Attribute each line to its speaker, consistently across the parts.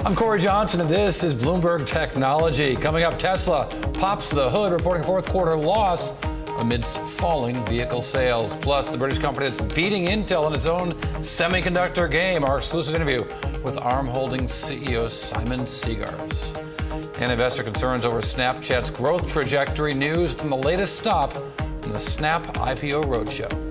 Speaker 1: I'm Corey Johnson, and this is Bloomberg Technology. Coming up, Tesla pops the hood, reporting fourth quarter loss amidst falling vehicle sales. Plus, the British company that's beating Intel in its own semiconductor game. Our exclusive interview with ARM Holdings CEO Simon Segars. And investor concerns over Snapchat's growth trajectory. News from the latest stop in the Snap IPO roadshow.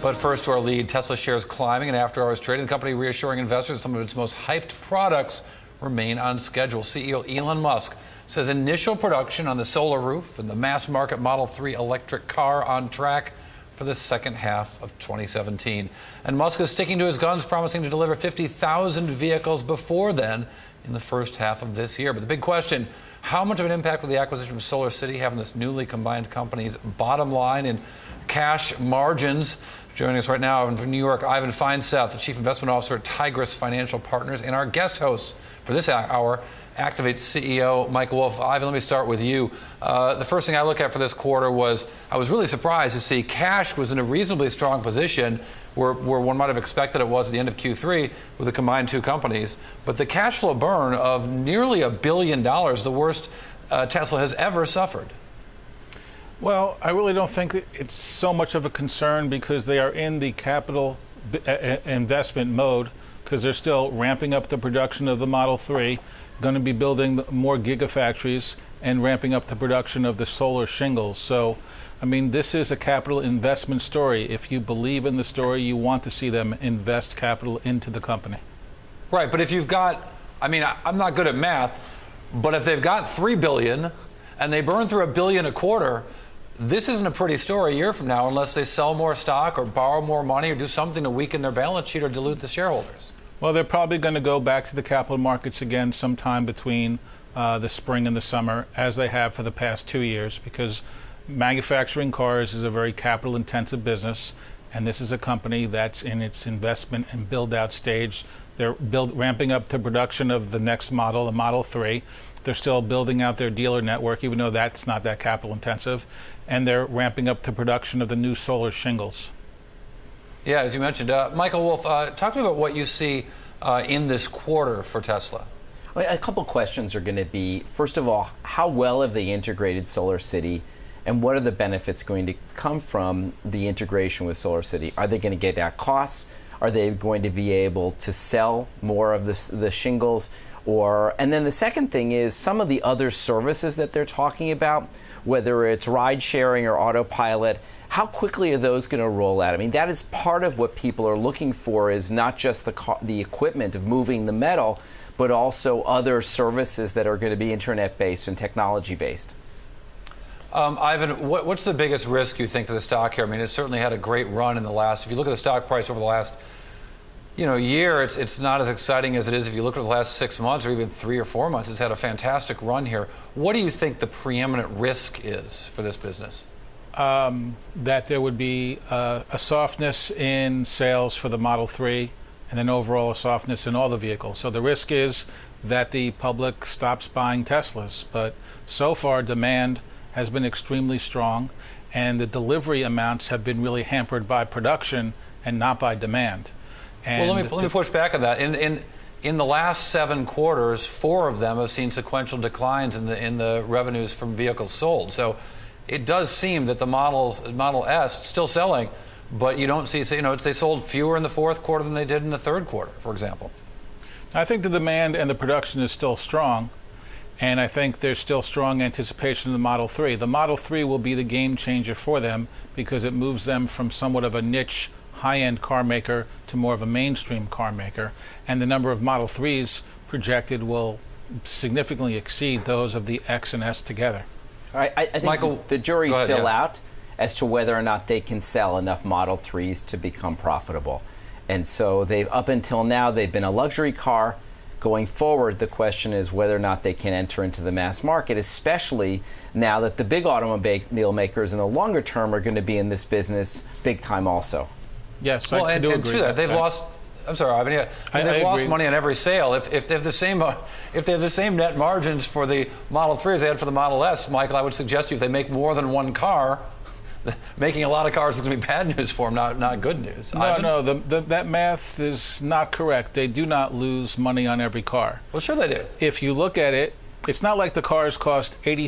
Speaker 1: But first to our lead, Tesla shares climbing in after-hours trading. The company reassuring investors some of its most hyped products remain on schedule. CEO Elon Musk says initial production on the Solar Roof and the mass-market Model 3 electric car on track for the second half of 2017. And Musk is sticking to his guns, promising to deliver 50,000 vehicles before then in the first half of this year. But the big question, how much of an impact will the acquisition of Solar City have on this newly combined company's bottom line and cash margins? Joining us right now from New York, Ivan Feinseth, the Chief Investment Officer at Tigris Financial Partners, and our guest host for this hour, Activate CEO Michael Wolff. Ivan, let me start with you. The first thing I look at for this quarter was I was really surprised to see cash was in a reasonably strong position where one might have expected it was at the end of Q3 with the combined two companies. But the cash flow burn of nearly $1 billion, the worst Tesla has ever suffered.
Speaker 2: Well, I really don't think it's so much of a concern because they are in the capital investment mode because they're still ramping up the production of the Model 3, going to be building more gigafactories and ramping up the production of the solar shingles. So, I mean, this is a capital investment story. If you believe in the story, you want to see them invest capital into the company.
Speaker 1: Right, but if you've got, I mean, I'm not good at math, but if they've got $3 billion and they burn through $1 billion a quarter, this isn't a pretty story a year from now unless they sell more stock or borrow more money or do something to weaken their balance sheet or dilute the shareholders.
Speaker 2: Well, they're probably going to go back to the capital markets again sometime between the spring and the summer, as they have for the past 2 years, because manufacturing cars is a very capital-intensive business, and this is a company that's in its investment and build-out stage. They're ramping up the production of the next model, the Model 3. They're still building out their dealer network, even though that's not that capital intensive. And they're ramping up the production of the new solar shingles.
Speaker 1: Yeah, as you mentioned. Michael Wolff, talk to me about what you see in this quarter for Tesla.
Speaker 3: A couple questions are going to be, first of all, how well have they integrated Solar City? And what are the benefits going to come from the integration with Solar City? Are they going to get out costs? Are they going to be able to sell more of the shingles? And then the second thing is some of the other services that they're talking about, whether it's ride sharing or autopilot, how quickly are those going to roll out? I mean, that is part of what people are looking for, is not just the equipment of moving the metal, but also other services that are going to be internet-based and technology-based.
Speaker 1: Ivan, what's the biggest risk you think to the stock here? I mean, it's certainly had a great run in the last, if you look at the stock price over the last year, it's not as exciting as it is if you look at the last 6 months or even 3 or 4 months. It's had a fantastic run here. What do you think the preeminent risk is for this business?
Speaker 2: That there would be a softness in sales for the Model 3 and then overall a softness in all the vehicles. So the risk is that the public stops buying Teslas. But so far, demand has been extremely strong, and the delivery amounts have been really hampered by production and not by demand. And
Speaker 1: well, let me push back on that. In the last 7 quarters, 4 of them have seen sequential declines in the revenues from vehicles sold. So it does seem that the Model S still selling, but you don't see, they sold fewer in the fourth quarter than they did in the third quarter, for example.
Speaker 2: I think the demand and the production is still strong, and I think there's still strong anticipation of the Model 3. The Model 3 will be the game changer for them because it moves them from somewhat of a niche high-end car maker to more of a mainstream car maker, and the number of Model 3s projected will significantly exceed those of the X and S together.
Speaker 3: All right, I think Michael, the jury's still out as to whether or not they can sell enough Model 3s to become profitable. And so up until now, they've been a luxury car. Going forward, the question is whether or not they can enter into the mass market, especially now that the big automobile makers in the longer term are going to be in this business big time also.
Speaker 2: Yes,
Speaker 1: well,
Speaker 2: I do agree.
Speaker 1: And to that, they've lost. I'm sorry, Ivan. Yeah, they've lost money on every sale. If they have the same net margins for the Model 3 as they had for the Model S, Michael, I would suggest to you if they make more than one car, making a lot of cars is going to be bad news for them, not good news.
Speaker 2: No, that math is not correct. They do not lose money on every car.
Speaker 1: Well, sure they do.
Speaker 2: If you look at it, it's not like the cars cost they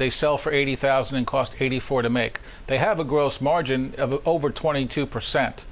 Speaker 2: sell for $80,000 and cost $84,000 to make. They have a gross margin of over 22%.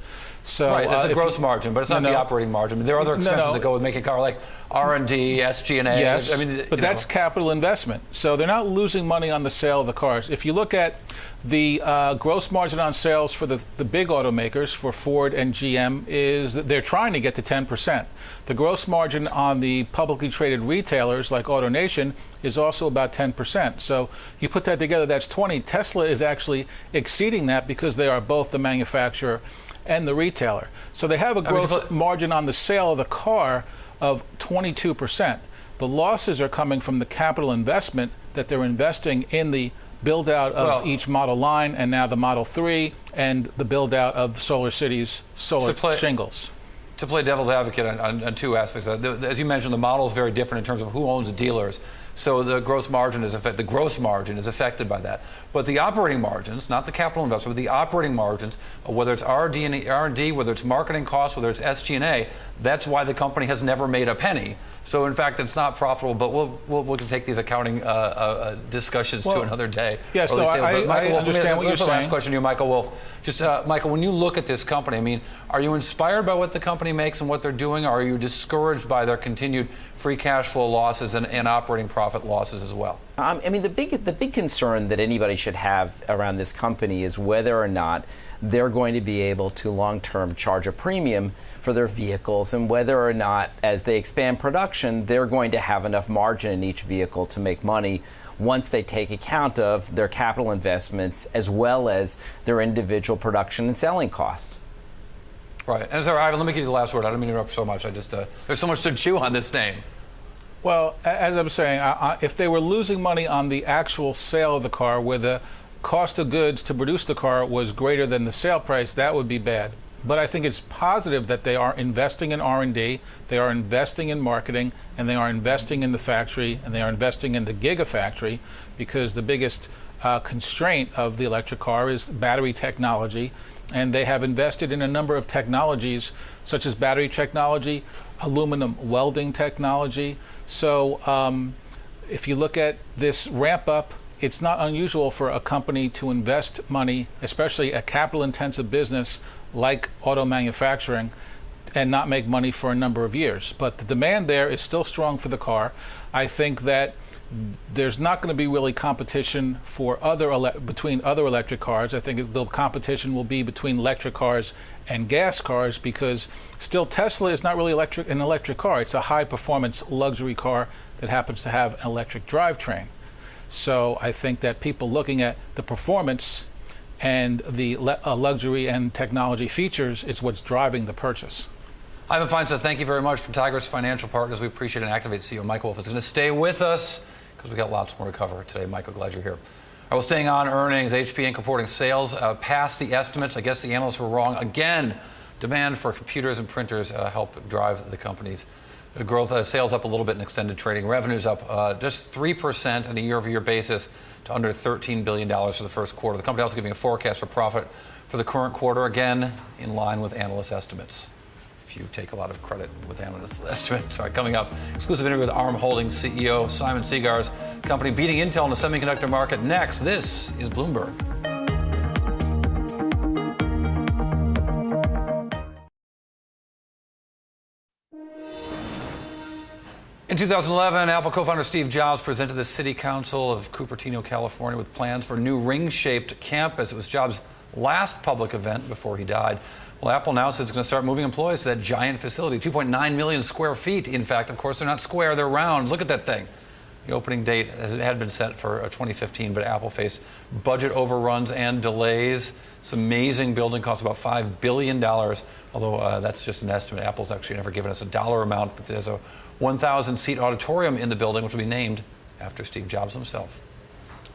Speaker 2: So,
Speaker 1: right, it's a gross margin, but it's not the operating margin. There are other expenses that go with making a car, like R&D, SG&A.
Speaker 2: Yes,
Speaker 1: I mean,
Speaker 2: but that's capital investment. So they're not losing money on the sale of the cars. If you look at the gross margin on sales for the big automakers, for Ford and GM, is that they're trying to get to 10%. The gross margin on the publicly traded retailers like AutoNation is also about 10%. So you put that together, that's 20. Tesla is actually exceeding that because they are both the manufacturer and the retailer. So they have a gross margin on the sale of the car of 22%. The losses are coming from the capital investment that they're investing in the build out of each model line, and now the Model 3 and the build out of Solar City's solar shingles.
Speaker 1: To play devil's advocate on two aspects, as you mentioned, the model is very different in terms of who owns the dealers. So the gross margin is affected by that. But the operating margins, not the capital investment, but the operating margins, whether it's R&D, whether it's marketing costs, whether it's SG&A, that's why the company has never made a penny. So in fact, it's not profitable. But we can take these accounting discussions to another day.
Speaker 2: Yes, no, I understand what you're saying.
Speaker 1: Last question to you, Michael Wolf. Just Michael, when you look at this company, I mean, are you inspired by what the company makes and what they're doing, or are you discouraged by their continued free cash flow losses and operating profit losses as well?
Speaker 3: I mean, the big concern that anybody should have around this company is whether or not they're going to be able to long-term charge a premium for their vehicles, and whether or not, as they expand production, they're going to have enough margin in each vehicle to make money once they take account of their capital investments as well as their individual production and selling costs.
Speaker 1: Right. And sorry, Ivan, let me give you the last word. I don't mean to interrupt so much. There's so much to chew on this name.
Speaker 2: Well, as I'm saying, if they were losing money on the actual sale of the car, where the cost of goods to produce the car was greater than the sale price, that would be bad. But I think it's positive that they are investing in R&D, they are investing in marketing, and they are investing in the factory, and they are investing in the Gigafactory, because the biggest constraint of the electric car is battery technology. And they have invested in a number of technologies, such as battery technology, aluminum welding technology. So if you look at this ramp up, it's not unusual for a company to invest money, especially a capital-intensive business like auto manufacturing, and not make money for a number of years. But the demand there is still strong for the car. I think that there's not going to be really competition for between other electric cars. I think the competition will be between electric cars and gas cars, because still Tesla is not really an electric car. It's a high-performance luxury car that happens to have an electric drivetrain. So I think that people looking at the performance and the luxury and technology features is what's driving the purchase.
Speaker 1: Ivan Feinstein, thank you very much from Tigris Financial Partners. We appreciate it. And Activate CEO Michael Wolf is going to stay with us because we got lots more to cover today. Michael, glad you're here. All right, well, staying on earnings, HP Inc. reporting sales past the estimates. I guess the analysts were wrong again. Demand for computers and printers help drive the company's growth. Sales up a little bit in extended trading. Revenues up just 3% on a year-over-year basis to under $13 billion for the first quarter. The company also giving a forecast for profit for the current quarter, again in line with analyst estimates. If you take a lot of credit with analyst estimates. All right, coming up, exclusive interview with ARM Holdings CEO Simon Segar's company beating Intel in the semiconductor market. Next, this is Bloomberg. In 2011, Apple co-founder Steve Jobs presented the City Council of Cupertino, California, with plans for a new ring-shaped campus. It was Jobs' last public event before he died. Well, Apple announced it's going to start moving employees to that giant facility, 2.9 million square feet. In fact, of course, they're not square, they're round. Look at that thing. The opening date had been set for 2015, but Apple faced budget overruns and delays. This amazing building cost about $5 billion, although that's just an estimate. Apple's actually never given us a dollar amount, but there's a 1,000-seat auditorium in the building, which will be named after Steve Jobs himself.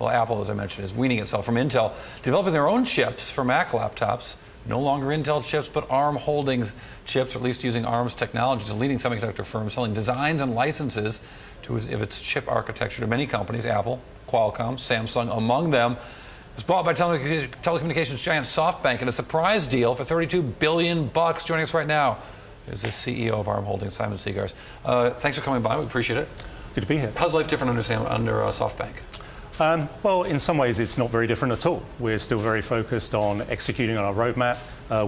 Speaker 1: Well, Apple, as I mentioned, is weaning itself from Intel, developing their own chips for Mac laptops. No longer Intel chips, but ARM Holdings chips, or at least using ARM's technology. It's a leading semiconductor firm selling designs and licenses of its chip architecture to many companies, Apple, Qualcomm, Samsung among them. was bought by telecommunications giant SoftBank in a surprise deal for $32 billion. Joining us right now is the CEO of ARM Holdings, Simon Segars. Thanks for coming by. We appreciate it.
Speaker 4: Good to be here.
Speaker 1: How's life different under SoftBank?
Speaker 4: Well, in some ways, it's not very different at all. We're still very focused on executing on our roadmap,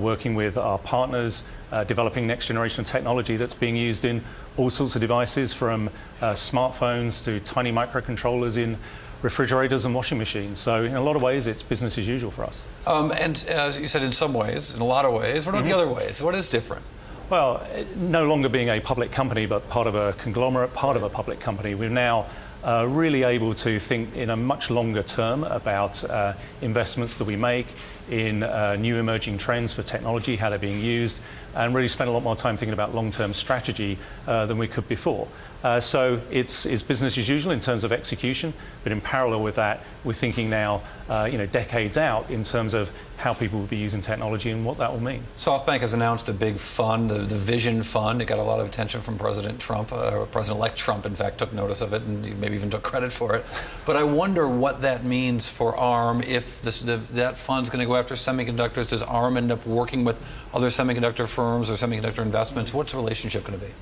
Speaker 4: working with our partners, developing next generation technology that's being used in all sorts of devices, from smartphones to tiny microcontrollers in refrigerators and washing machines. So in a lot of ways, it's business as usual for us.
Speaker 1: And as you said, in some ways, in a lot of ways, what about the other ways? What is different?
Speaker 4: Well, no longer being a public company, but part of a conglomerate, part of a public company, we're now really able to think in a much longer term about investments that we make in new emerging trends for technology, how they're being used, and really spend a lot more time thinking about long-term strategy than we could before. So it's business as usual in terms of execution, but in parallel with that, we're thinking now, decades out in terms of how people will be using technology and what that will mean.
Speaker 1: SoftBank has announced a big fund, the Vision Fund. It got a lot of attention from President Trump, or President-elect Trump, in fact, took notice of it and maybe even took credit for it. But I wonder what that means for ARM if that fund's going to go after semiconductors. Does ARM end up working with other semiconductor firms or semiconductor investments? What's the relationship going to be?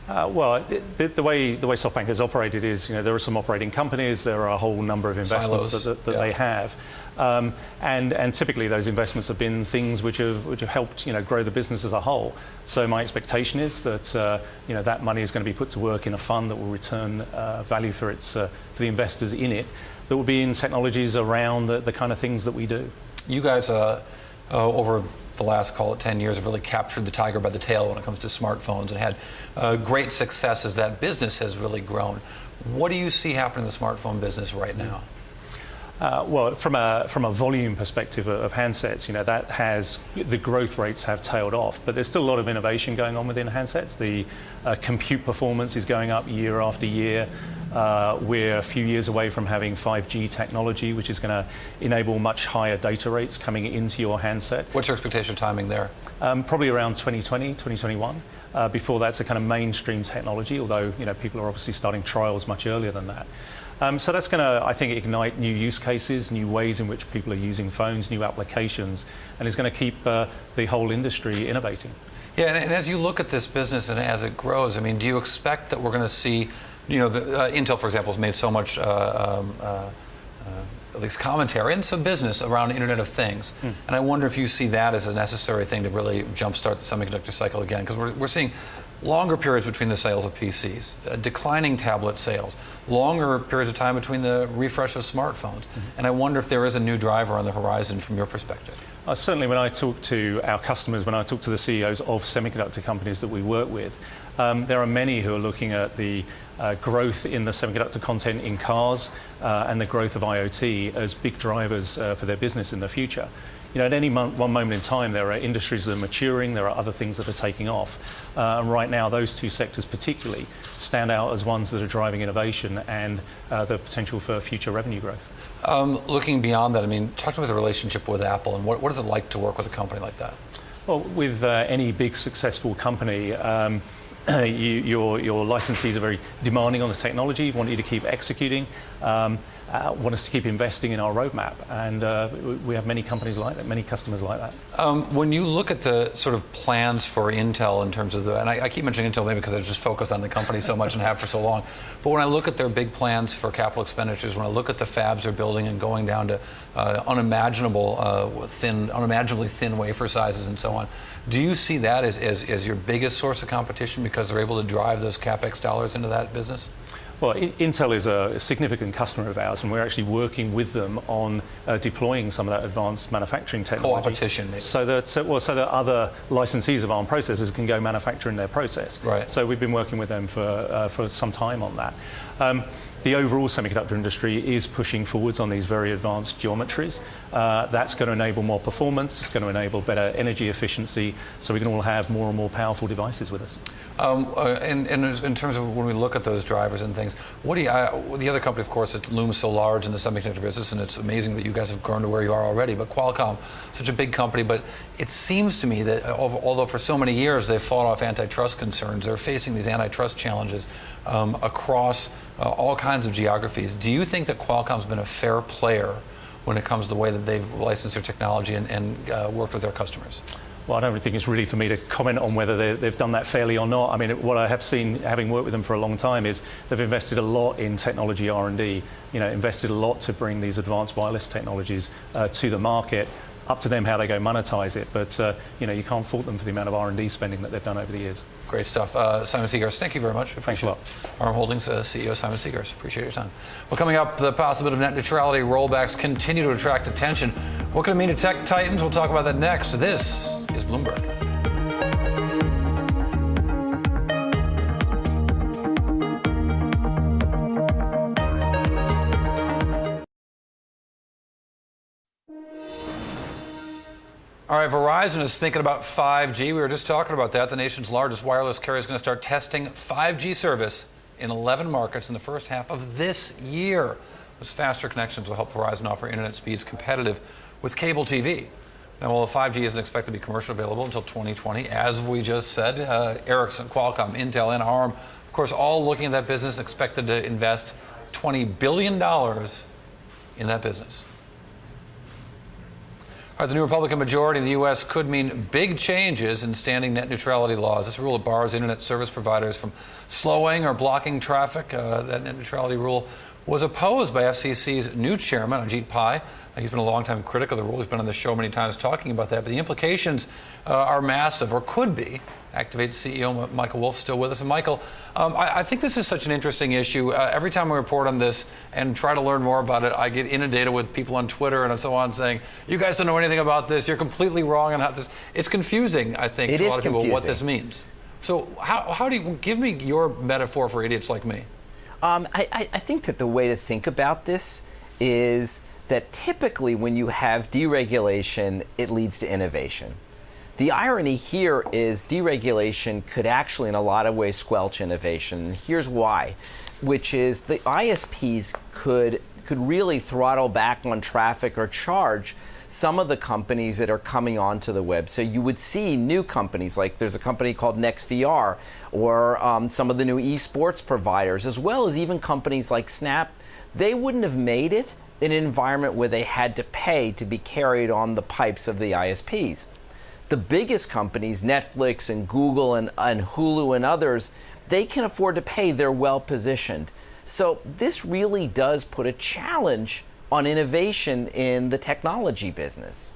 Speaker 4: Well, the way SoftBank has operated is, there are some operating companies, there are a whole number of investments that they have, and typically those investments have been things which have helped grow the business as a whole. So my expectation is that that money is going to be put to work in a fund that will return value for the investors in it, that will be in technologies around the kind of things that we do.
Speaker 1: You guys over the last, call it 10 years, have really captured the tiger by the tail when it comes to smartphones and had great success as that business has really grown. What do you see happening in the smartphone business right now?
Speaker 4: Well, from a volume perspective of handsets, the growth rates have tailed off, but there's still a lot of innovation going on within handsets. The compute performance is going up year after year. We're a few years away from having 5G technology, which is going to enable much higher data rates coming into your handset.
Speaker 1: What's your expectation of timing there?
Speaker 4: Probably around 2020, 2021. Before that's a kind of mainstream technology, although people are obviously starting trials much earlier than that. So that's going to, I think, ignite new use cases, new ways in which people are using phones, new applications, and is going to keep the whole industry innovating.
Speaker 1: Yeah, and as you look at this business and as it grows, I mean, do you expect that we're going to see, Intel, for example, has made so much at least commentary and some business around Internet of Things. And I wonder if you see that as a necessary thing to really jumpstart the semiconductor cycle again, because we're seeing longer periods between the sales of PCs, declining tablet sales, longer periods of time between the refresh of smartphones. And I wonder if there is a new driver on the horizon from your perspective.
Speaker 4: Certainly when I talk to our customers, when I talk to the CEOs of semiconductor companies that we work with, there are many who are looking at the growth in the semiconductor content in cars and the growth of IoT as big drivers for their business in the future. At any one moment in time, there are industries that are maturing, there are other things that are taking off. And right now, those two sectors particularly stand out as ones that are driving innovation and the potential for future revenue growth.
Speaker 1: Looking beyond that, I mean, talk to me about the relationship with Apple, and what is it like to work with a company like that?
Speaker 4: Well, with any big successful company, your licensees are very demanding on the technology, want you to keep executing, want us to keep investing in our roadmap, and we have many companies like that, many customers like that.
Speaker 1: When you look at the sort of plans for Intel in terms of and I keep mentioning Intel maybe because I've just focused on the company so much and have for so long, but when I look at their big plans for capital expenditures, when I look at the fabs they're building and going down to unimaginably thin wafer sizes and so on, do you see that as your biggest source of competition because they're able to drive those CapEx dollars into that business?
Speaker 4: Well, Intel is a significant customer of ours, and we're actually working with them on deploying some of that advanced manufacturing technology.
Speaker 1: Co-opetition, maybe.
Speaker 4: So that other licensees of ARM processors can go manufacture in their process.
Speaker 1: Right.
Speaker 4: So we've been working with them for some time on that. The overall semiconductor industry is pushing forwards on these very advanced geometries. That's going to enable more performance, it's going to enable better energy efficiency, so we can all have more and more powerful devices with us.
Speaker 1: And in terms of when we look at those drivers and things, what do the other company, of course, it looms so large in the semiconductor business, and it's amazing that you guys have grown to where you are already, but Qualcomm, such a big company, but it seems to me that although for so many years they've fought off antitrust concerns, they're facing these antitrust challenges across all kinds of geographies. Do you think that Qualcomm's been a fair player when it comes to the way that they've licensed their technology and worked with their customers?
Speaker 4: Well, I don't really think it's really for me to comment on whether they've done that fairly or not. I mean, what I have seen, having worked with them for a long time, is they've invested a lot in technology R&D, invested a lot to bring these advanced wireless technologies to the market. Up to them how they go monetize it, but you can't fault them for the amount of R&D spending that they've done over the years.
Speaker 1: Great stuff. Simon Segars, thank you very much.
Speaker 4: Thanks a lot.
Speaker 1: ARM Holdings CEO Simon Segars, appreciate your time. Well, coming up, the possibility of net neutrality rollbacks continue to attract attention. What can it mean to tech titans? We'll talk about that next. This is Bloomberg. All right, Verizon is thinking about 5G. We were just talking about that. The nation's largest wireless carrier is going to start testing 5G service in 11 markets in the first half of this year. Those faster connections will help Verizon offer internet speeds competitive with cable TV. Now, while 5G isn't expected to be commercially available until 2020, as we just said, Ericsson, Qualcomm, Intel, and ARM, of course, all looking at that business, expected to invest $20 billion in that business. All right, the new Republican majority in the U.S. could mean big changes in standing net neutrality laws. This rule bars internet service providers from slowing or blocking traffic. That net neutrality rule was opposed by FCC's new chairman, Ajit Pai. He's been a longtime critic of the rule. He's been on the show many times talking about that. But the implications are massive, or could be. Activate CEO Michael Wolff still with us. And Michael, I think this is such an interesting issue. Every time we report on this and try to learn more about it, I get inundated with people on Twitter and so on saying, you guys don't know anything about this. You're completely wrong on how this. It's confusing, I think, to a lot of people what this means. So how do you give me your metaphor for idiots like me?
Speaker 3: I think that the way to think about this is that typically when you have deregulation, it leads to innovation. The irony here is deregulation could actually in a lot of ways squelch innovation. Here's why, which is the ISPs could really throttle back on traffic or charge some of the companies that are coming onto the web. So you would see new companies, like there's a company called NextVR, or some of the new esports providers, as well as even companies like Snap. They wouldn't have made it in an environment where they had to pay to be carried on the pipes of the ISPs. The biggest companies, Netflix and Google and Hulu and others, they can afford to pay. They're well positioned. So this really does put a challenge on innovation in the technology business.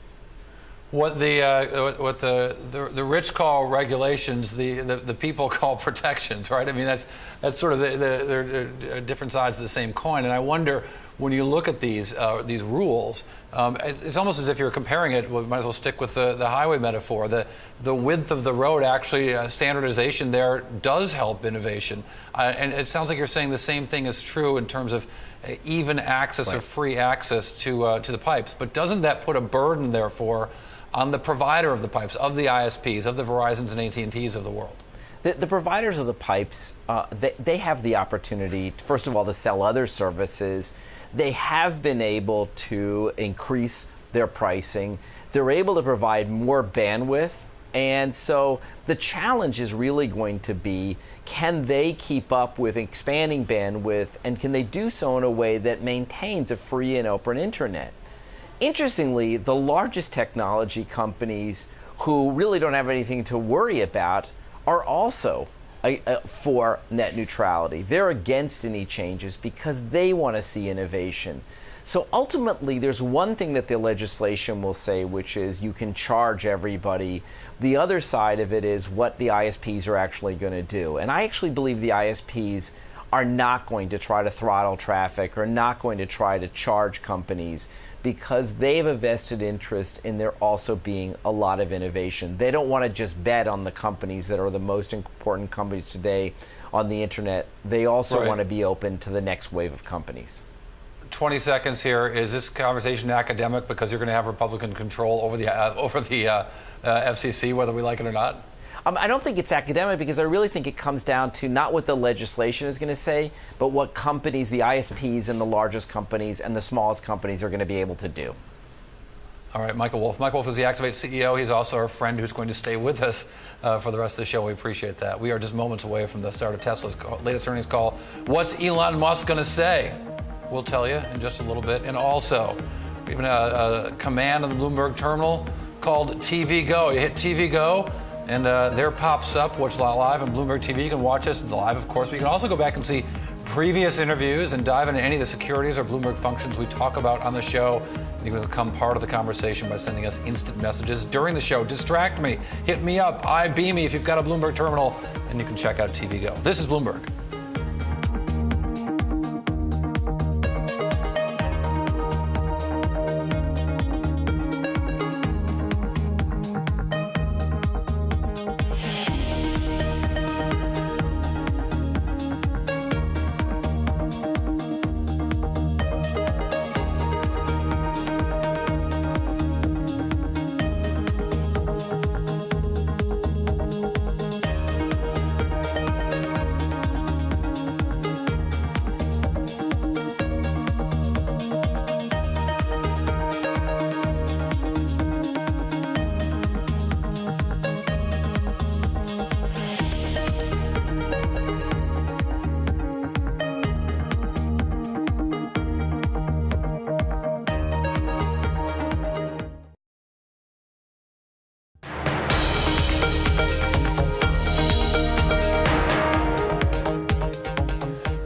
Speaker 1: What the rich call regulations, the people call protections, right? I mean, that's sort of they're different sides of the same coin. And I wonder, when you look at these rules, it's almost as if you're comparing it. We might as well stick with the highway metaphor. The width of the road, actually, standardization there does help innovation. And it sounds like you're saying the same thing is true in terms of even access or free access to the pipes. But doesn't that put a burden, therefore, on the provider of the pipes, of the ISPs, of the Verizons and AT&Ts of the world?
Speaker 3: The providers of the pipes, they have the opportunity, first of all, to sell other services. They have been able to increase their pricing. They're able to provide more bandwidth. And so the challenge is really going to be, can they keep up with expanding bandwidth, and can they do so in a way that maintains a free and open internet? Interestingly, the largest technology companies who really don't have anything to worry about are also for net neutrality. They're against any changes because they want to see innovation. So ultimately, there's one thing that the legislation will say, which is you can charge everybody. The other side of it is what the ISPs are actually going to do. And I actually believe the ISPs are not going to try to throttle traffic or not going to try to charge companies, because they have a vested interest in there also being a lot of innovation. They don't want to just bet on the companies that are the most important companies today on the internet. They also want to be open to the next wave of companies. 20
Speaker 1: seconds here. Is this conversation academic because you're going to have Republican control over the FCC, whether we like it or not?
Speaker 3: I don't think it's academic, because I really think it comes down to not what the legislation is going to say, but what companies, the ISPs and the largest companies and the smallest companies, are going to be able to do.
Speaker 1: All right, Michael Wolff. Michael Wolff is the Activate CEO. He's also our friend who's going to stay with us for the rest of the show. We appreciate that. We are just moments away from the start of Tesla's latest earnings call. What's Elon Musk going to say? We'll tell you in just a little bit. And also, even a command on the Bloomberg terminal called TV Go. You hit TV Go, and there pops up what's live on Bloomberg TV. You can watch us live, of course, but you can also go back and see previous interviews and dive into any of the securities or Bloomberg functions we talk about on the show. You can become part of the conversation by sending us instant messages during the show. Distract me, hit me up, IB me if you've got a Bloomberg terminal, and you can check out TV Go. This is Bloomberg.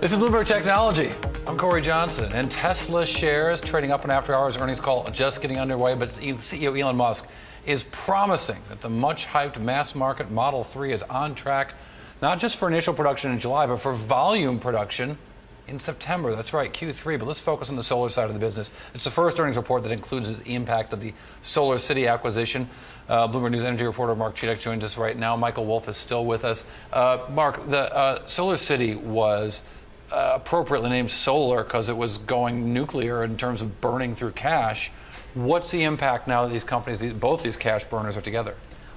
Speaker 1: This is Bloomberg Technology. I'm Corey Johnson, and Tesla shares trading up an after-hours earnings call just getting underway, but CEO Elon Musk is promising that the much-hyped mass-market Model 3 is on track, not just for initial production in July, but for volume production in September. That's right, Q3. But let's focus on the solar side of the business. It's the first earnings report that includes the impact of the Solar City acquisition. Bloomberg News energy reporter Mark Chidek joins us right now. Michael Wolff is still with us. Mark, the Solar City was appropriately named solar because it was going nuclear in terms of burning through cash. What's the impact now that these companies, both these cash burners, are together?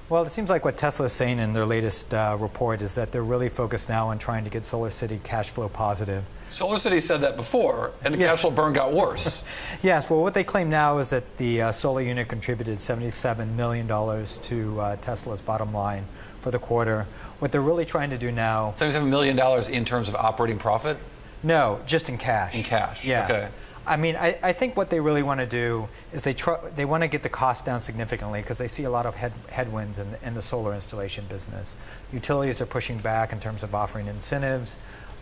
Speaker 5: Well, it seems like what Tesla is saying in their latest report is that they're really focused now on trying to get Solar City cash flow positive.
Speaker 1: Solar City said that before, and the cash flow burn got worse.
Speaker 5: Yes, well, what they claim now is that the solar unit contributed $77 million to Tesla's bottom line for the quarter. What they're really trying to do now...
Speaker 1: $77 million in terms of operating profit?
Speaker 5: No, just in cash.
Speaker 1: In cash,
Speaker 5: yeah.
Speaker 1: Okay.
Speaker 5: I mean, I think what they really want to do is they want to get the cost down significantly because they see a lot of headwinds in the solar installation business. Utilities are pushing back in terms of offering incentives.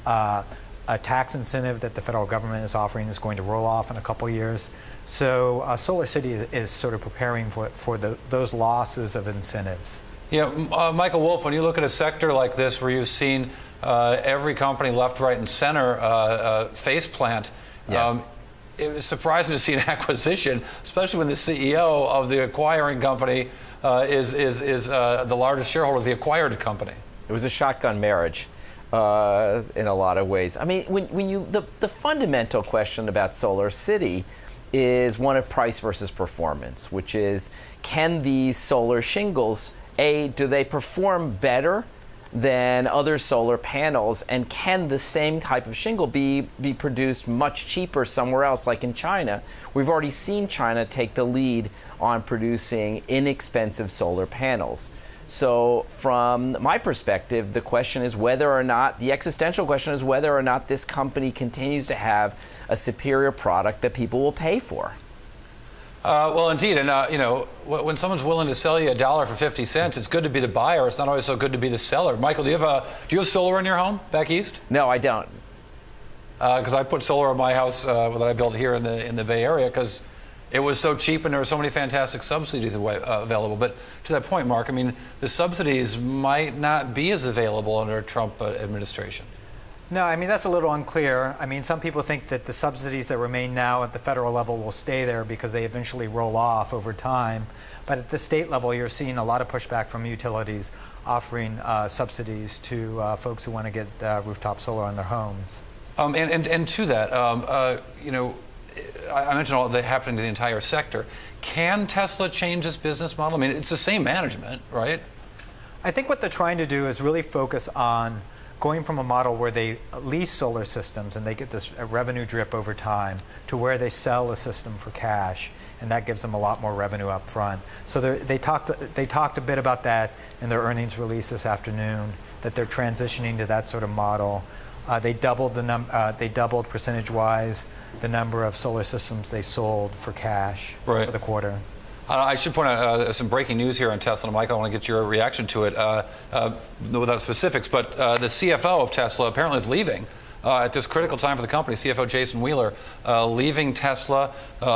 Speaker 5: A tax incentive that the federal government is offering is going to roll off in a couple years. So Solar City is sort of preparing for those losses of incentives.
Speaker 1: Yeah, Michael Wolff, when you look at a sector like this where you've seen every company left, right, and center face plant,
Speaker 3: yes.
Speaker 1: It was surprising to see an acquisition, especially when the CEO of the acquiring company is the largest shareholder of the acquired company.
Speaker 3: It was a shotgun marriage in a lot of ways. I mean, the fundamental question about Solar City is one of price versus performance, which is, can these solar shingles, do they perform better than other solar panels, and can the same type of shingle be produced much cheaper somewhere else, like in China? We've already seen China take the lead on producing inexpensive solar panels. So from my perspective, the question is whether or not, the existential question is whether or not this company continues to have a superior product that people will pay for.
Speaker 1: Well, indeed, and you know, when someone's willing to sell you $1 for 50 cents, it's good to be the buyer. It's not always so good to be the seller. Michael, do you have solar in your home back east?
Speaker 3: No, I don't.
Speaker 1: Because I put solar on my house that I built here in the Bay Area because it was so cheap and there were so many fantastic subsidies available. But to that point, Mark, I mean, the subsidies might not be as available under a Trump administration.
Speaker 5: No, I mean, that's a little unclear. I mean, some people think that the subsidies that remain now at the federal level will stay there because they eventually roll off over time. But at the state level, you're seeing a lot of pushback from utilities offering subsidies to folks who want to get rooftop solar on their homes.
Speaker 1: And to that, you know, I mentioned all that happening to the entire sector. Can Tesla change its business model? I mean, it's the same management, right?
Speaker 5: I think what they're trying to do is really focus on going from a model where they lease solar systems and they get this revenue drip over time to where they sell a system for cash, and that gives them a lot more revenue up front. So they talked a bit about that in their earnings release this afternoon, that they're transitioning to that sort of model. They doubled percentage-wise the number of solar systems they sold for cash for the quarter.
Speaker 1: I should point out some breaking news here on Tesla. Mike, I want to get your reaction to it without specifics, but the CFO of Tesla apparently is leaving at this critical time for the company. CFO Jason Wheeler leaving Tesla.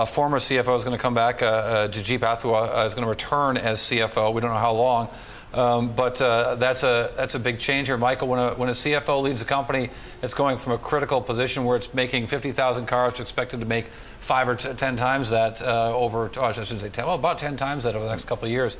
Speaker 1: Former CFO is going to come back. Jajip Athua is going to return as CFO. We don't know how long. But that's a big change here, Michael. When a CFO leads a company, it's going from a critical position where it's making 50,000 cars to expected to make 5 or 10 times that I shouldn't say 10, well, about 10 times that over the next couple of years.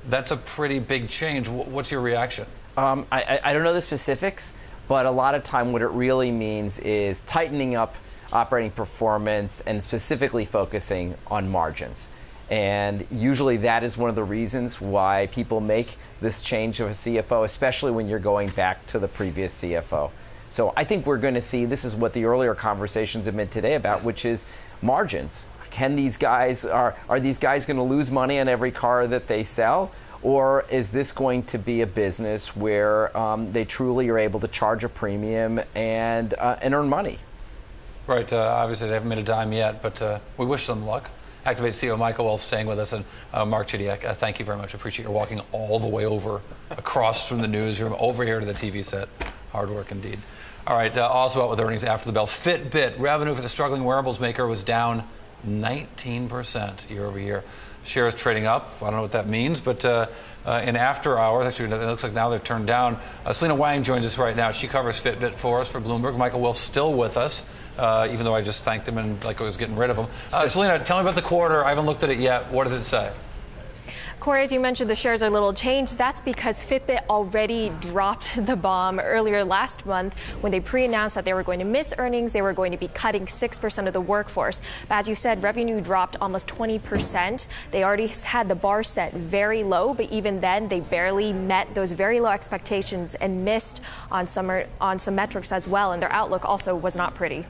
Speaker 1: That's a pretty big change. What's your reaction?
Speaker 3: I don't know the specifics, but a lot of time what it really means is tightening up operating performance and specifically focusing on margins. And usually that is one of the reasons why people make this change of a CFO, especially when you're going back to the previous CFO. So I think we're going to see, this is what the earlier conversations have been today about, which is margins. Can these guys, are these guys going to lose money on every car that they sell? Or is this going to be a business where they truly are able to charge a premium and earn money?
Speaker 1: Right. Obviously, they haven't made a dime yet, but we wish them luck. Activate CEO Michael Wolf staying with us, and Mark Chidiak, thank you very much. Appreciate your walking all the way over, across from the newsroom, over here to the TV set. Hard work indeed. All right, also out with earnings after the bell. Fitbit, revenue for the struggling wearables maker was down 19% year over year. Shares trading up. I don't know what that means, but in after hours, actually, it looks like now they've turned down. Selena Wang joins us right now. She covers Fitbit for us for Bloomberg. Michael Wolf's still with us, even though I just thanked him and like I was getting rid of him. Selena, tell me about the quarter. I haven't looked at it yet. What does it say?
Speaker 6: Corey, as you mentioned, the shares are a little changed. That's because Fitbit already dropped the bomb earlier last month when they pre-announced that they were going to miss earnings. They were going to be cutting 6% of the workforce. But as you said, revenue dropped almost 20%. They already had the bar set very low, but even then they barely met those very low expectations and missed on some metrics as well. And their outlook also was not pretty.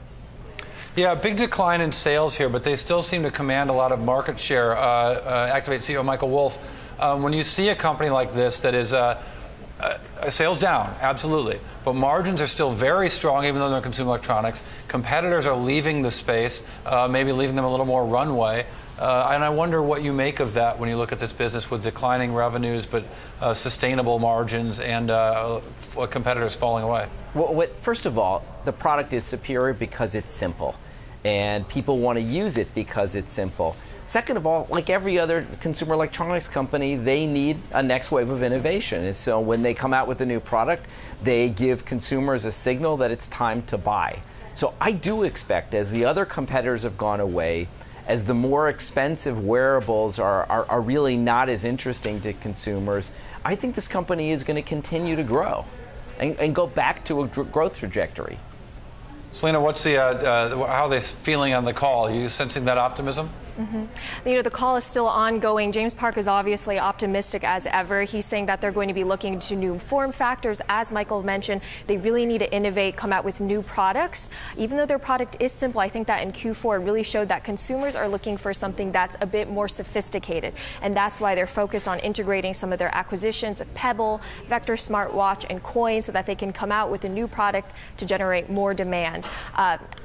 Speaker 1: Yeah, big decline in sales here, but they still seem to command a lot of market share. Activate CEO Michael Wolf. When you see a company like this that is sales down, absolutely, but margins are still very strong, even though they're consumer electronics. Competitors are leaving the space, maybe leaving them a little more runway. And I wonder what you make of that when you look at this business with declining revenues, but sustainable margins and competitors falling away.
Speaker 3: Well, first of all, the product is superior because it's simple, and people want to use it because it's simple. Second of all, like every other consumer electronics company, they need a next wave of innovation. And so when they come out with a new product, they give consumers a signal that it's time to buy. So I do expect, as the other competitors have gone away, as the more expensive wearables are really not as interesting to consumers, I think this company is going to continue to grow and go back to a growth trajectory.
Speaker 1: Selena, what's how are they feeling on the call? Are you sensing that optimism?
Speaker 6: Mm-hmm. You know, the call is still ongoing. James Park is obviously optimistic as ever. He's saying that they're going to be looking to new form factors. As Michael mentioned, they really need to innovate, come out with new products. Even though their product is simple, I think that in Q4 it really showed that consumers are looking for something that's a bit more sophisticated. And that's why they're focused on integrating some of their acquisitions of Pebble, Vector Smartwatch, and Coin so that they can come out with a new product to generate more demand.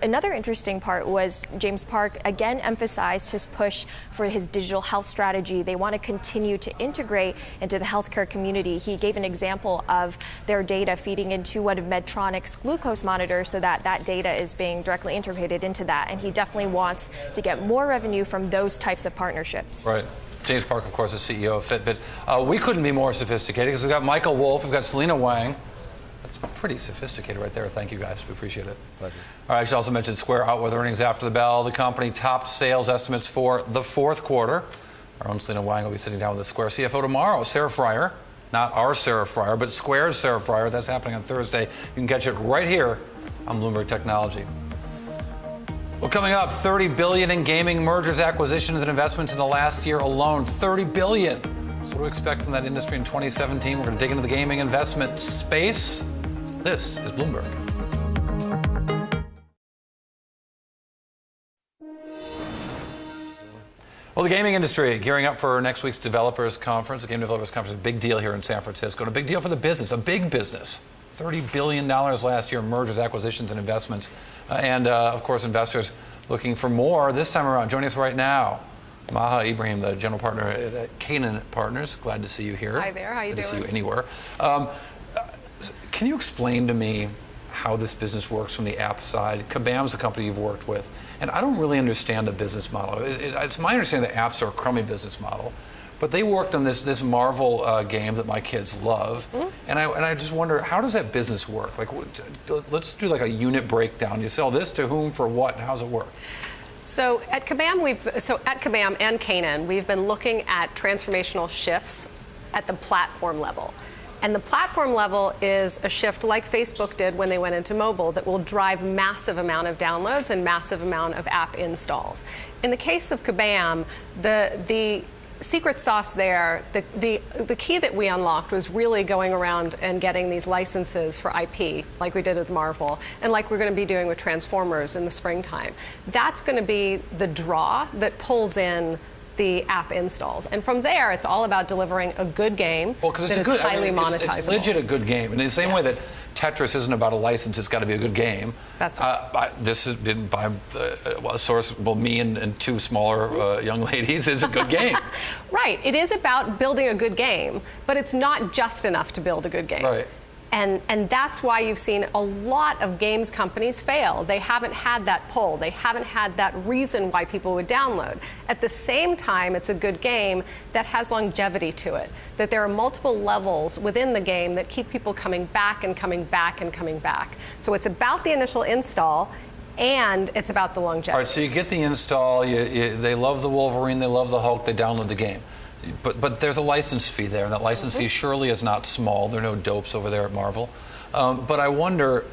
Speaker 6: Another interesting part was James Park again emphasized his push for his digital health strategy. They want to continue to integrate into the healthcare community. He gave an example of their data feeding into one of Medtronic's glucose monitors so that that data is being directly integrated into that. And he definitely wants to get more revenue from those types of partnerships.
Speaker 1: Right. James Park, of course, is CEO of Fitbit. We couldn't be more sophisticated because we've got Michael Wolf, we've got Selena Wang. That's pretty sophisticated right there. Thank you, guys. We appreciate it. Pleasure. All right, I should also mention Square out with earnings after the bell. The company topped sales estimates for the fourth quarter. Our own Selena Wang will be sitting down with the Square CFO tomorrow. Sarah Fryer, not our Sarah Fryer, but Square's Sarah Fryer. That's happening on Thursday. You can catch it right here on Bloomberg Technology. Well, coming up, $30 billion in gaming mergers, acquisitions, and investments in the last year alone. $30 billion. So what do we expect from that industry in 2017? We're going to dig into the gaming investment space. This is Bloomberg. Well, the gaming industry gearing up for next week's developers conference. The Game Developers Conference is a big deal here in San Francisco, and a big deal for the business, a big business. $30 billion last year in mergers, acquisitions, and investments. And of course, investors looking for more this time around. Joining us right now, Maha Ibrahim, the general partner at Canaan Partners. Glad to see you here.
Speaker 7: Hi there, how you doing?
Speaker 1: Good to see you anywhere. Can you explain to me how this business works from the app side? Kabam's the company you've worked with, and I don't really understand the business model. It's my understanding that apps are a crummy business model, but they worked on this Marvel game that my kids love, and I just wonder, how does that business work? Like, let's do like a unit breakdown. You sell this to whom, for what, and how does it work?
Speaker 7: So at Kabam and Canaan, we've been looking at transformational shifts at the platform level. And the platform level is a shift like Facebook did when they went into mobile that will drive massive amount of downloads and massive amount of app installs. In the case of Kabam, the secret sauce there, the key that we unlocked was really going around and getting these licenses for IP, like we did with Marvel, and like we're going to be doing with Transformers in the springtime. That's going to be the draw that pulls in the app installs. And from there, it's all about delivering a good game that is highly monetizable.
Speaker 1: It's legit a good game. And in the same way that Tetris isn't about a license, it's got to be a good game.
Speaker 7: That's right.
Speaker 1: This is by a source, well, me and two smaller young ladies, it's a good game.
Speaker 7: Right. It is about building a good game, but it's not just enough to build a good game.
Speaker 1: Right.
Speaker 7: And that's why you've seen a lot of games companies fail. They haven't had that pull. They haven't had that reason why people would download. At the same time, it's a good game that has longevity to it, that there are multiple levels within the game that keep people coming back and coming back and coming back. So it's about the initial install, and it's about the longevity.
Speaker 1: All right, so you get the install, they love the Wolverine, they love the Hulk, they download the game. But there's a license fee there, and that license fee surely is not small. There are no dopes over there at Marvel. But I wonder,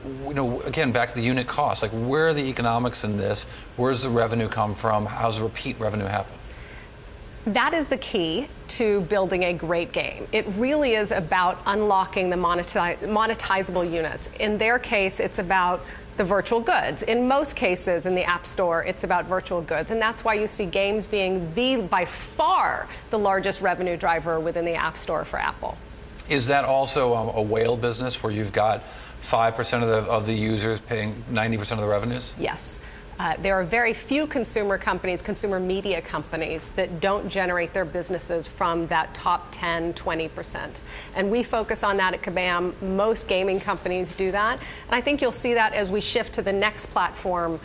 Speaker 1: again, back to the unit cost. Like, where are the economics in this? Where's the revenue come from? How's the repeat revenue happen?
Speaker 7: That is the key to building a great game. It really is about unlocking the monetizable units. In their case, it's about the virtual goods. In most cases in the App Store, it's about virtual goods. And that's why you see games being by far the largest revenue driver within the App Store for Apple.
Speaker 1: Is that also a whale business where you've got 5% of the users paying 90% of the revenues?
Speaker 7: Yes. There are very few consumer companies, consumer media companies, that don't generate their businesses from that top 10, 20%. And we focus on that at Kabam. Most gaming companies do that. And I think you'll see that as we shift to the next platform,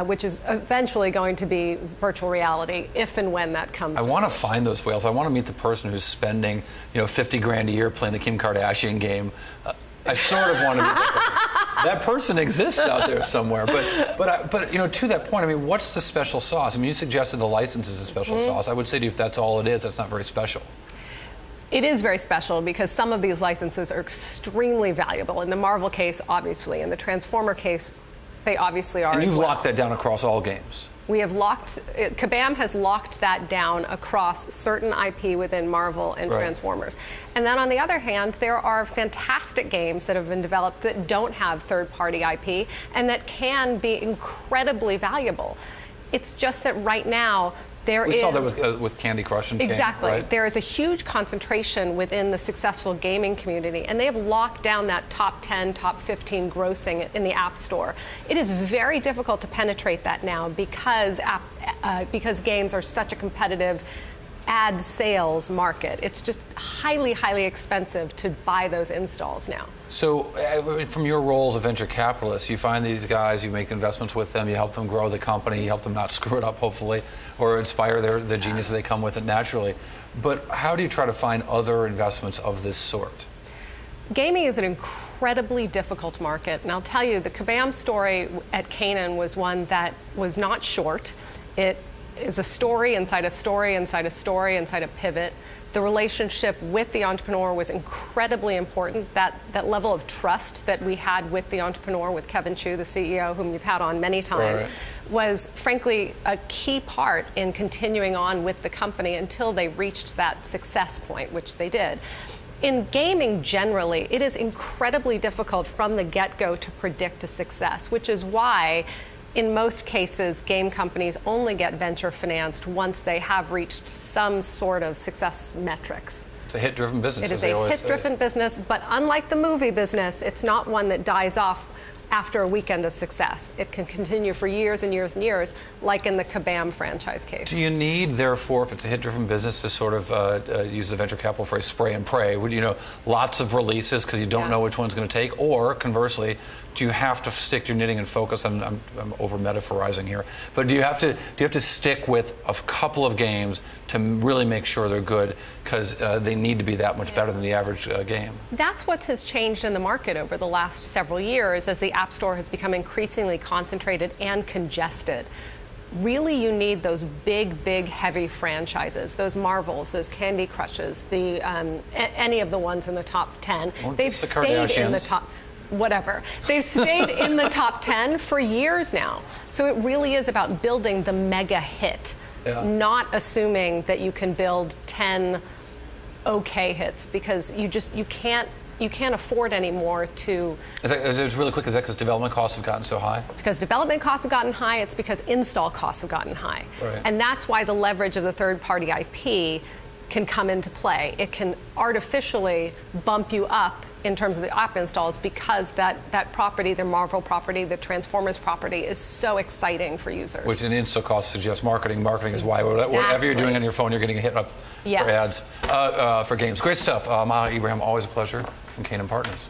Speaker 7: which is eventually going to be virtual reality, if and when that comes.
Speaker 1: I want to find those whales. I want to meet the person who's spending, $50,000 a year playing the Kim Kardashian game. I sort of want to meet that person. That person exists out there somewhere. But to that point, I mean, what's the special sauce? I mean, you suggested the license is a special sauce. I would say to you, if that's all it is, that's not very special.
Speaker 7: It is very special because some of these licenses are extremely valuable. In the Marvel case, obviously. In the Transformer case, they obviously are.
Speaker 1: And you've
Speaker 7: as well.
Speaker 1: locked that down across all games.
Speaker 7: We have Kabam has locked that down across certain IP within Marvel and Transformers. And then on the other hand, there are fantastic games that have been developed that don't have third-party IP and that can be incredibly valuable. It's just that right now, we saw
Speaker 1: that with Candy Crush and
Speaker 7: exactly.
Speaker 1: King, right?
Speaker 7: There is a huge concentration within the successful gaming community, and they have locked down that top 10, top 15 grossing in the App Store. It is very difficult to penetrate that now because games are such a competitive ad sales market. It's just highly, highly expensive to buy those installs now.
Speaker 1: So from your role as a venture capitalist, you find these guys, you make investments with them, you help them grow the company, you help them not screw it up, hopefully, or inspire the genius that they come with it naturally. But how do you try to find other investments of this sort?
Speaker 7: Gaming is an incredibly difficult market. And I'll tell you, the Kabam story at Canaan was one that was not short. It is a story inside a story inside a story inside a pivot. The relationship with the entrepreneur was incredibly important. That level of trust that we had with the entrepreneur, with Kevin Chu, the CEO, whom you've had on many times, was frankly a key part in continuing on with the company until they reached that success point, which they did. In gaming generally, it is incredibly difficult from the get-go to predict a success, which is why in most cases, game companies only get venture financed once they have reached some sort of success metrics.
Speaker 1: It's a hit-driven business.
Speaker 7: It is a hit-driven business, but unlike the movie business, it's not one that dies off after a weekend of success. It can continue for years and years and years, like in the Kabam franchise case.
Speaker 1: Do you need, therefore, if it's a hit-driven business, to sort of use the venture capital phrase spray and pray? Would lots of releases because you don't know which one's going to take? Or conversely, do you have to stick to your knitting and focus? I'm over metaphorizing here, but do you have to stick with a couple of games to really make sure they're good because they need to be that much better than the average game? That's
Speaker 7: what has changed in the market over the last several years as the App Store has become increasingly concentrated and congested. Really, you need those big, heavy franchises, those Marvels, those Candy Crushes, any of the ones in the top 10. They've stayed in the top. Whatever. They've stayed in the top 10 for years now. So it really is about building the mega hit, not assuming that you can build 10 okay hits, because you can't afford anymore to.
Speaker 1: It's really quick. Is that because development costs have gotten so high?
Speaker 7: It's because development costs have gotten high. It's because install costs have gotten high.
Speaker 1: Right.
Speaker 7: And that's why the leverage of the third-party IP can come into play. It can artificially bump you up in terms of the app installs because that property, the Marvel property, the Transformers property, is so exciting for users. Which
Speaker 1: in install cost suggests marketing. Marketing is why whatever you're doing on your phone, you're getting a hit up for ads, for games. Great stuff. Maha Ibrahim, always a pleasure, from Kane & Partners.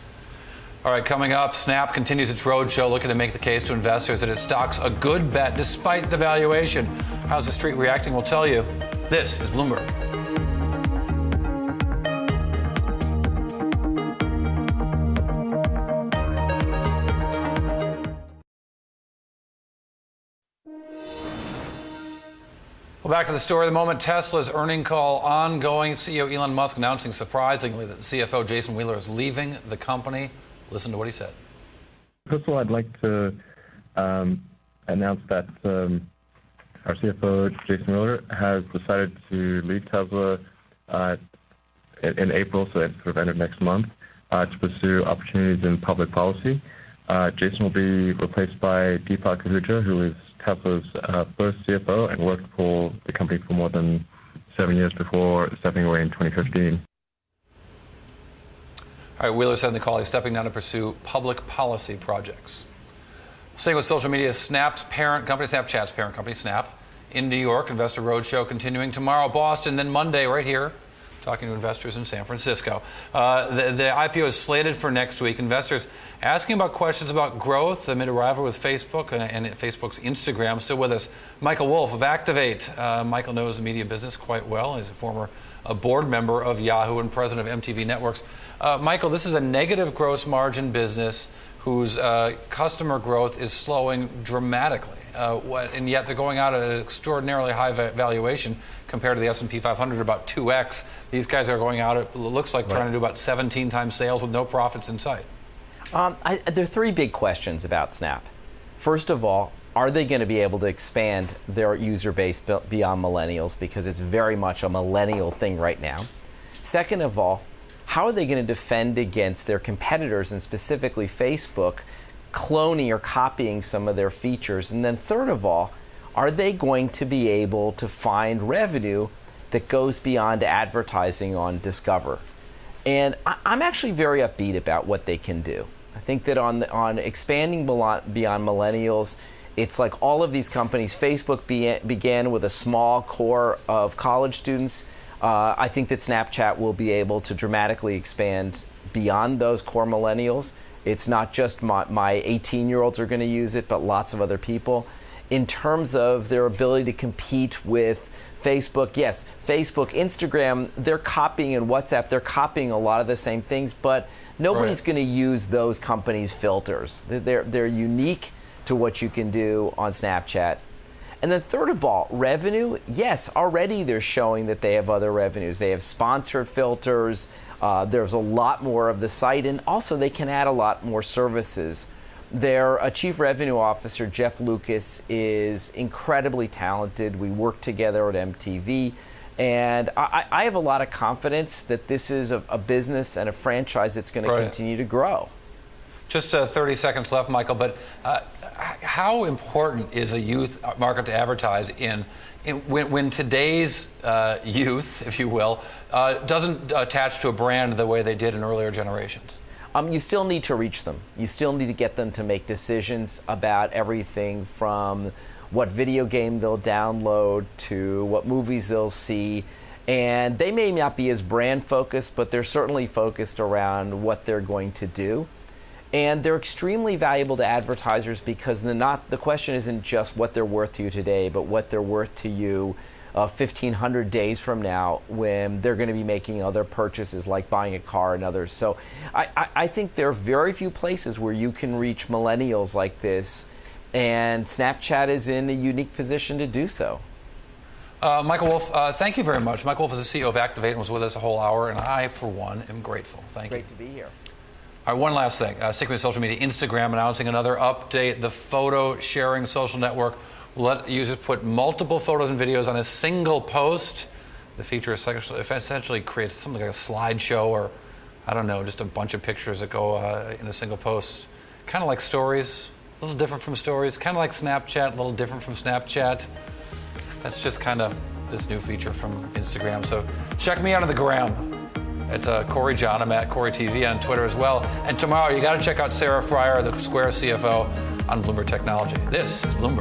Speaker 1: All right, coming up, Snap continues its roadshow looking to make the case to investors that its stock's a good bet despite the valuation. How's the street reacting? We'll tell you. This is Bloomberg. Well, back to the story of the moment. Tesla's earnings call ongoing. CEO Elon Musk announcing surprisingly that CFO Jason Wheeler is leaving the company. Listen to what he said.
Speaker 8: First of all, I'd like to announce that our CFO Jason Wheeler has decided to leave Tesla in April, so at sort of end of next month, to pursue opportunities in public policy. Jason will be replaced by Deepak Ahuja, who is Tesla's first CFO and worked for the company for more than 7 years before stepping away in 2015.
Speaker 1: All right, Wheeler said in the call he's stepping down to pursue public policy projects. Staying with social media, Snapchat's parent company, Snap, in New York. Investor Roadshow continuing tomorrow, Boston, then Monday right here, talking to investors in San Francisco. The IPO is slated for next week. Investors asking about questions about growth amid a rivalry with Facebook and Facebook's Instagram. Still with us, Michael Wolff of Activate. Michael knows the media business quite well. He's a former board member of Yahoo and president of MTV Networks. Michael, this is a negative gross margin business whose customer growth is slowing dramatically. And yet they're going out at an extraordinarily high valuation compared to the S&P 500, about 2x. These guys are going out, it looks like, trying to do about 17 times sales with no profits in sight.
Speaker 3: There are three big questions about Snap. First of all, are they going to be able to expand their user base beyond millennials, because it's very much a millennial thing right now? Second of all, how are they going to defend against their competitors, and specifically Facebook, cloning or copying some of their features? And then third of all, are they going to be able to find revenue that goes beyond advertising on Discover? And I'm actually very upbeat about what they can do. I think that on expanding beyond millennials, it's like all of these companies. Facebook began with a small core of college students. I think that Snapchat will be able to dramatically expand beyond those core millennials. It's not just my 18-year-olds are going to use it, but lots of other people. In terms of their ability to compete with Facebook, yes, Facebook, Instagram, they're copying, and WhatsApp, they're copying a lot of the same things, but nobody's going to use those companies' filters. They're unique to what you can do on Snapchat. And then third of all, revenue, yes, already they're showing that they have other revenues. They have sponsored filters. There's a lot more of the site, and also they can add a lot more services. Their chief revenue officer, Jeff Lucas, is incredibly talented. We work together at MTV, and I have a lot of confidence that this is a business and a franchise that's going to continue to grow.
Speaker 1: Just 30 seconds left, Michael, but how important is a youth market to advertise in when today's youth, if you will, doesn't attach to a brand the way they did in earlier generations?
Speaker 3: You still need to reach them. You still need to get them to make decisions about everything from what video game they'll download to what movies they'll see. And they may not be as brand focused, but they're certainly focused around what they're going to do. And they're extremely valuable to advertisers because the question isn't just what they're worth to you today, but what they're worth to you 1,500 days from now when they're going to be making other purchases like buying a car and others. So I think there are very few places where you can reach millennials like this, and Snapchat is in a unique position to do so.
Speaker 1: Michael Wolff, thank you very much. Michael Wolff is the CEO of Activate and was with us a whole hour, and I, for one, am grateful. Thank you.
Speaker 3: Great to be here.
Speaker 1: All right, one last thing. Sticking with social media, Instagram announcing another update. The photo sharing social network will let users put multiple photos and videos on a single post. The feature essentially creates something like a slideshow, or I don't know, just a bunch of pictures that go in a single post. Kind of like stories, a little different from stories. Kind of like Snapchat, a little different from Snapchat. That's just kind of this new feature from Instagram. So check me out on the gram. It's Corey John. I'm at Corey TV on Twitter as well. And tomorrow, you got to check out Sarah Fryer, the Square CFO, on Bloomberg Technology. This is Bloomberg.